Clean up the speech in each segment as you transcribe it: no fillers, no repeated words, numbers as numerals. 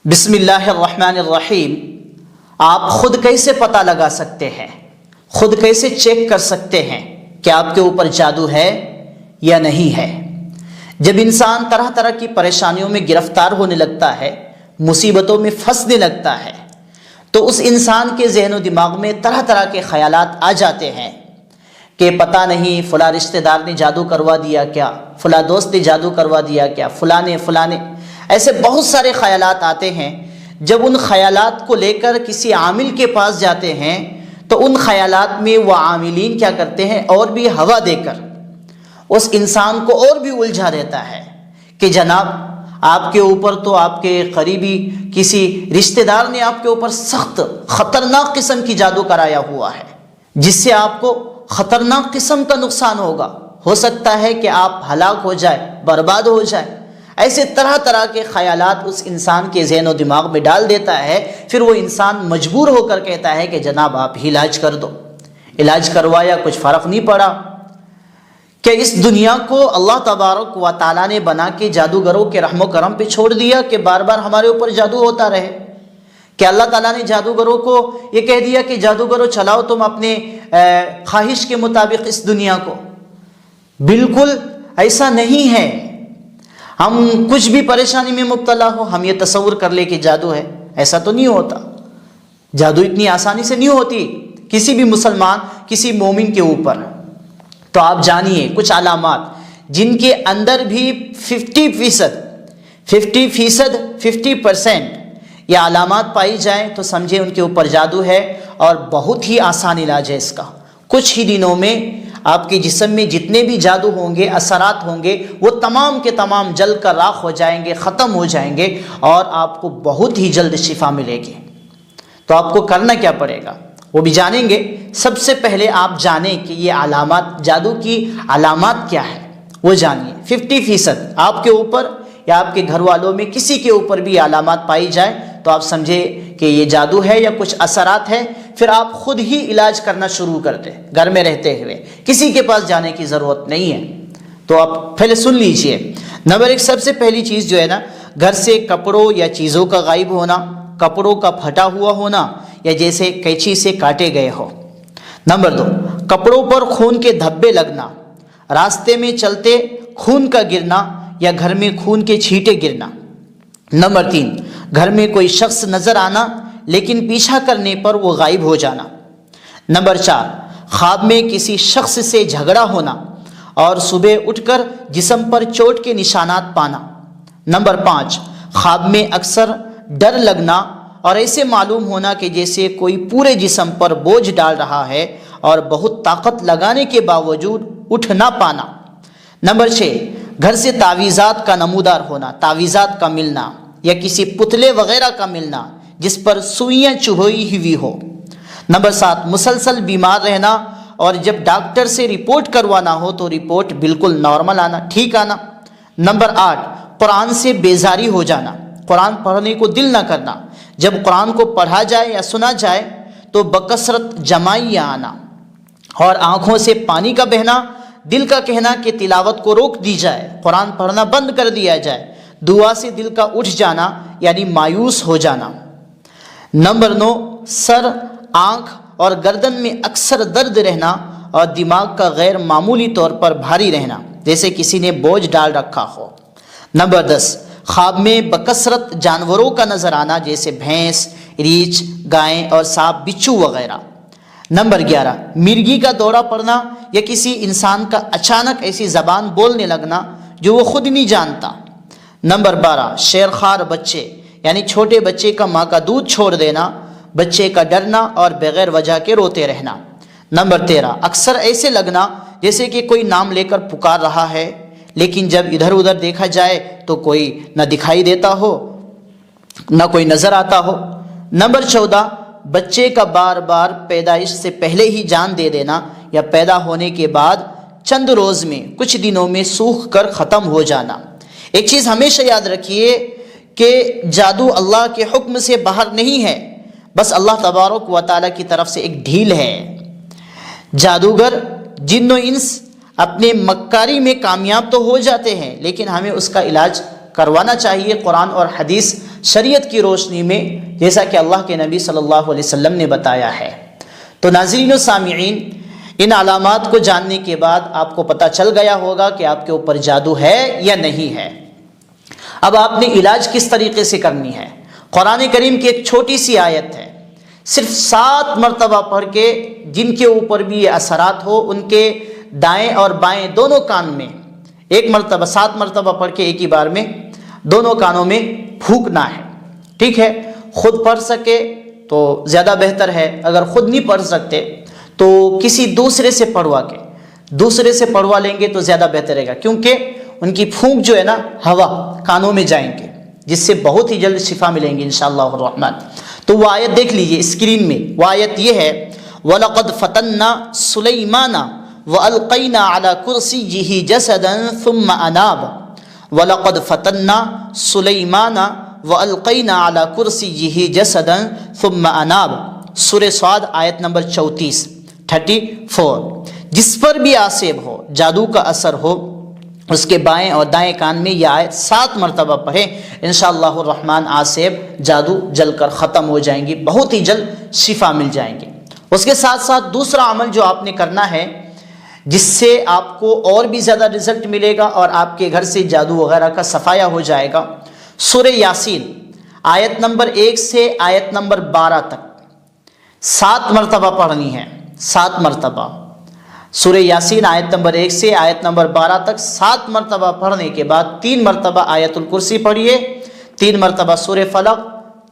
بسم اللہ الرحمن الرحیم۔ آپ خود کیسے پتہ لگا سکتے ہیں، خود کیسے چیک کر سکتے ہیں کہ آپ کے اوپر جادو ہے یا نہیں ہے؟ جب انسان طرح طرح کی پریشانیوں میں گرفتار ہونے لگتا ہے، مصیبتوں میں پھنسنے لگتا ہے، تو اس انسان کے ذہن و دماغ میں طرح طرح کے خیالات آ جاتے ہیں کہ پتہ نہیں فلاں رشتہ دار نے جادو کروا دیا کیا، فلاں دوست نے جادو کروا دیا کیا، فلاں ایسے بہت سارے خیالات آتے ہیں۔ جب ان خیالات کو لے کر کسی عامل کے پاس جاتے ہیں تو ان خیالات میں وہ عاملین کیا کرتے ہیں، اور بھی ہوا دے کر اس انسان کو اور بھی الجھا دیتا ہے کہ جناب آپ کے اوپر تو آپ کے قریبی کسی رشتہ دار نے آپ کے اوپر سخت خطرناک قسم کی جادو کرایا ہوا ہے، جس سے آپ کو خطرناک قسم کا نقصان ہوگا، ہو سکتا ہے کہ آپ ہلاک ہو جائے، برباد ہو جائے۔ ایسے طرح طرح کے خیالات اس انسان کے ذہن و دماغ میں ڈال دیتا ہے۔ پھر وہ انسان مجبور ہو کر کہتا ہے کہ جناب آپ ہی علاج کر دو۔ علاج کروایا، کچھ فرق نہیں پڑا۔ کہ اس دنیا کو اللہ تبارک و تعالیٰ نے بنا کے جادوگروں کے رحم و کرم پہ چھوڑ دیا کہ بار بار ہمارے اوپر جادو ہوتا رہے؟ کہ اللہ تعالیٰ نے جادوگروں کو یہ کہہ دیا کہ جادوگروں چلاؤ تم اپنے خواہش کے مطابق اس دنیا کو؟ بالکل ایسا نہیں ہے۔ ہم کچھ بھی پریشانی میں مبتلا ہو، ہم یہ تصور کر لیں کہ جادو ہے، ایسا تو نہیں ہوتا۔ جادو اتنی آسانی سے نہیں ہوتی کسی بھی مسلمان، کسی مومن کے اوپر۔ تو آپ جانیے کچھ علامات جن کے اندر بھی 50% یہ علامات پائی جائیں تو سمجھے ان کے اوپر جادو ہے، اور بہت ہی آسان علاج ہے اس کا۔ کچھ ہی دنوں میں آپ کے جسم میں جتنے بھی جادو ہوں گے، اثرات ہوں گے، وہ تمام کے تمام جل کر راکھ ہو جائیں گے، ختم ہو جائیں گے، اور آپ کو بہت ہی جلد شفا ملے گی۔ تو آپ کو کرنا کیا پڑے گا وہ بھی جانیں گے۔ سب سے پہلے آپ جانیں کہ یہ علامات، جادو کی علامات کیا ہے، وہ جانیے۔ 50% آپ کے اوپر یا آپ کے گھر والوں میں کسی کے اوپر بھی علامات پائی جائے تو آپ سمجھے کہ یہ جادو ہے یا کچھ اثرات ہے۔ پھر آپ خود ہی علاج کرنا شروع کر دیں، گھر میں رہتے ہوئے، کسی کے پاس جانے کی ضرورت نہیں ہے۔ تو آپ پہلے سن لیجئے۔ نمبر 1، سب سے پہلی چیز جو ہے نا، گھر سے کپڑوں یا چیزوں کا غائب ہونا، کپڑوں کا پھٹا ہوا ہونا، یا جیسے قینچی سے کاٹے گئے ہو۔ نمبر 2، کپڑوں پر خون کے دھبے لگنا، راستے میں چلتے خون کا گرنا یا گھر میں خون کے چھینٹے گرنا۔ نمبر 3، گھر میں کوئی شخص نظر آنا لیکن پیچھا کرنے پر وہ غائب ہو جانا۔ نمبر 4، خواب میں کسی شخص سے جھگڑا ہونا اور صبح اٹھ کر جسم پر چوٹ کے نشانات پانا۔ نمبر 5، خواب میں اکثر ڈر لگنا اور ایسے معلوم ہونا کہ جیسے کوئی پورے جسم پر بوجھ ڈال رہا ہے اور بہت طاقت لگانے کے باوجود اٹھ نہ پانا۔ نمبر 6، گھر سے تعویذات کا نمودار ہونا، تعویذات کا ملنا یا کسی پتلے وغیرہ کا ملنا جس پر سوئیاں چبھوئی ہوئی ہو۔ نمبر 7، مسلسل بیمار رہنا اور جب ڈاکٹر سے رپورٹ کروانا ہو تو رپورٹ بالکل نارمل آنا، ٹھیک آنا۔ نمبر 8، قرآن سے بیزاری ہو جانا، قرآن پڑھنے کو دل نہ کرنا، جب قرآن کو پڑھا جائے یا سنا جائے تو بکثرت جمائیاں آنا، اور آنکھوں سے پانی کا بہنا، دل کا کہنا کہ تلاوت کو روک دی جائے، قرآن پڑھنا بند کر دیا جائے، دعا سے دل کا اٹھ جانا یعنی مایوس ہو جانا۔ نمبر 9، سر، آنکھ اور گردن میں اکثر درد رہنا اور دماغ کا غیر معمولی طور پر بھاری رہنا، جیسے کسی نے بوجھ ڈال رکھا ہو۔ نمبر 10، خواب میں بکثرت جانوروں کا نظر آنا، جیسے بھینس، ریچھ، گائیں اور سانپ، بچھو وغیرہ۔ نمبر 11، مرگی کا دورہ پڑنا یا کسی انسان کا اچانک ایسی زبان بولنے لگنا جو وہ خود نہیں جانتا۔ نمبر 12، شیرخوار بچے یعنی چھوٹے بچے کا ماں کا دودھ چھوڑ دینا، بچے کا ڈرنا اور بغیر وجہ کے روتے رہنا۔ نمبر 13، اکثر ایسے لگنا جیسے کہ کوئی نام لے کر پکار رہا ہے لیکن جب ادھر ادھر دیکھا جائے تو کوئی نہ دکھائی دیتا ہو، نہ کوئی نظر آتا ہو۔ نمبر 14، بچے کا بار بار پیدائش سے پہلے ہی جان دے دینا یا پیدا ہونے کے بعد چند روز میں، کچھ دنوں میں سوکھ کر ختم ہو جانا۔ ایک چیز ہمیشہ یاد رکھیے کہ جادو اللہ کے حکم سے باہر نہیں ہے، بس اللہ تبارک و تعالیٰ کی طرف سے ایک ڈھیل ہے۔ جادوگر، جن و انس اپنے مکاری میں کامیاب تو ہو جاتے ہیں لیکن ہمیں اس کا علاج کروانا چاہیے۔ قرآن اور حدیث شریعت کی روشنی میں، جیسا کہ اللہ کے نبی صلی اللہ علیہ وسلم نے بتایا ہے۔ تو ناظرین و سامعین، ان علامات کو جاننے کے بعد آپ کو پتہ چل گیا ہوگا کہ آپ کے اوپر جادو ہے یا نہیں ہے۔ اب آپ نے علاج کس طریقے سے کرنی ہے؟ قرآن کریم کی ایک چھوٹی سی آیت ہے، صرف 7 مرتبہ پڑھ کے جن کے اوپر بھی یہ اثرات ہو ان کے دائیں اور بائیں دونوں کان میں 1 مرتبہ 7 مرتبہ پڑھ کے ایک ہی بار میں دونوں کانوں میں پھونکنا ہے، ٹھیک ہے؟ خود پڑھ سکے تو زیادہ بہتر ہے، اگر خود نہیں پڑھ سکتے تو کسی دوسرے سے پڑھوا لیں گے تو زیادہ بہتر رہے گا، کیونکہ ان کی پھونک جو ہے نا ہوا کانوں میں جائیں گے، جس سے بہت ہی جلد شفا ملیں گی انشاءاللہ الرحمن۔ تو وہ آیت دیکھ لیجئے اسکرین میں، وہ آیت یہ ہے وَلَقَدْ فَتَنَّا سُلَيْمَانَ وَأَلْقَيْنَا عَلَى كُرْسِيِّهِ جَسَدًا ثُمَّ أَنَابَ وَلَقَدْ فَتَنَّا سُلَيْمَانَ وَأَلْقَيْنَا عَلَى كُرْسِيِّهِ جَسَدًا ثُمَّ أَنَابَ، سورہ صاد آیت نمبر 34 جس پر بھی آسیب ہو، جادو کا اثر ہو، اس کے بائیں اور دائیں کان میں یہ آیت 7 مرتبہ پڑھیں، انشاءاللہ الرحمن آسیب جادو جل کر ختم ہو جائیں گی، بہت ہی جلد شفا مل جائیں گی۔ اس کے ساتھ ساتھ دوسرا عمل جو آپ نے کرنا ہے جس سے آپ کو اور بھی زیادہ رزلٹ ملے گا اور آپ کے گھر سے جادو وغیرہ کا صفایا ہو جائے گا، سورہ یاسین آیت نمبر 1 سے آیت نمبر 12 تک 7 مرتبہ پڑھنی ہے، 7 مرتبہ سورہ یاسین آیت نمبر 1 سے آیت نمبر 12 تک 7 مرتبہ پڑھنے کے بعد 3 مرتبہ آیت الکرسی پڑھیے، 3 مرتبہ سورہ فلق،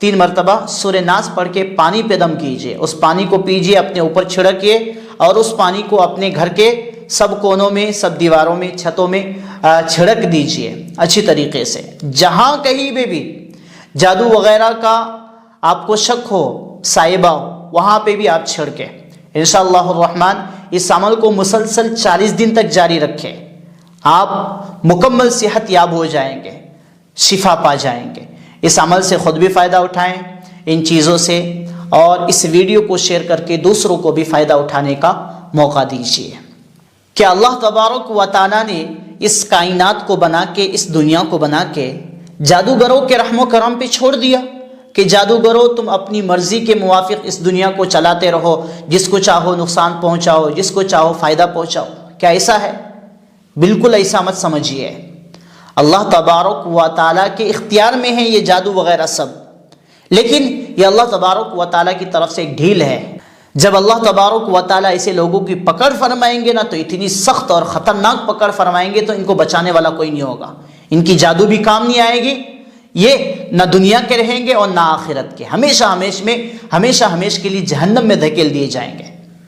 3 مرتبہ سورہ ناس پڑھ کے پانی پہ دم کیجئے، اس پانی کو پیجئے، اپنے اوپر چھڑکیے اور اس پانی کو اپنے گھر کے سب کونوں میں، سب دیواروں میں، چھتوں میں چھڑک دیجئے اچھی طریقے سے۔ جہاں کہیں بھی جادو وغیرہ کا آپ کو شک ہو، سائبہ ہو، وہاں پہ بھی آپ چھڑکیں انشاءاللہ الرحمن۔ اس عمل کو مسلسل 40 دن تک جاری رکھیں، آپ مکمل صحت یاب ہو جائیں گے، شفا پا جائیں گے۔ اس عمل سے خود بھی فائدہ اٹھائیں ان چیزوں سے، اور اس ویڈیو کو شیئر کر کے دوسروں کو بھی فائدہ اٹھانے کا موقع دیجیے۔ کہ اللہ تبارک و تعالیٰ نے اس کائنات کو بنا کے، اس دنیا کو بنا کے جادوگروں کے رحم و کرم پہ چھوڑ دیا کہ جادوگروں تم اپنی مرضی کے موافق اس دنیا کو چلاتے رہو، جس کو چاہو نقصان پہنچاؤ، جس کو چاہو فائدہ پہنچاؤ۔ کیا ایسا ہے؟ بالکل ایسا مت سمجھیے۔ اللہ تبارک و تعالیٰ کے اختیار میں ہے یہ جادو وغیرہ سب، لیکن یہ اللہ تبارک و تعالیٰ کی طرف سے ایک ڈھیل ہے۔ جب اللہ تبارک و تعالیٰ ایسے لوگوں کی پکڑ فرمائیں گے نا تو اتنی سخت اور خطرناک پکڑ فرمائیں گے تو ان کو بچانے والا کوئی نہیں ہوگا، ان کی جادو بھی کام نہیں آئے گی، یہ نہ دنیا کے رہیں گے اور نہ آخرت کے، ہمیشہ ہمیش کے لیے جہنم میں دھکیل دیے جائیں گے۔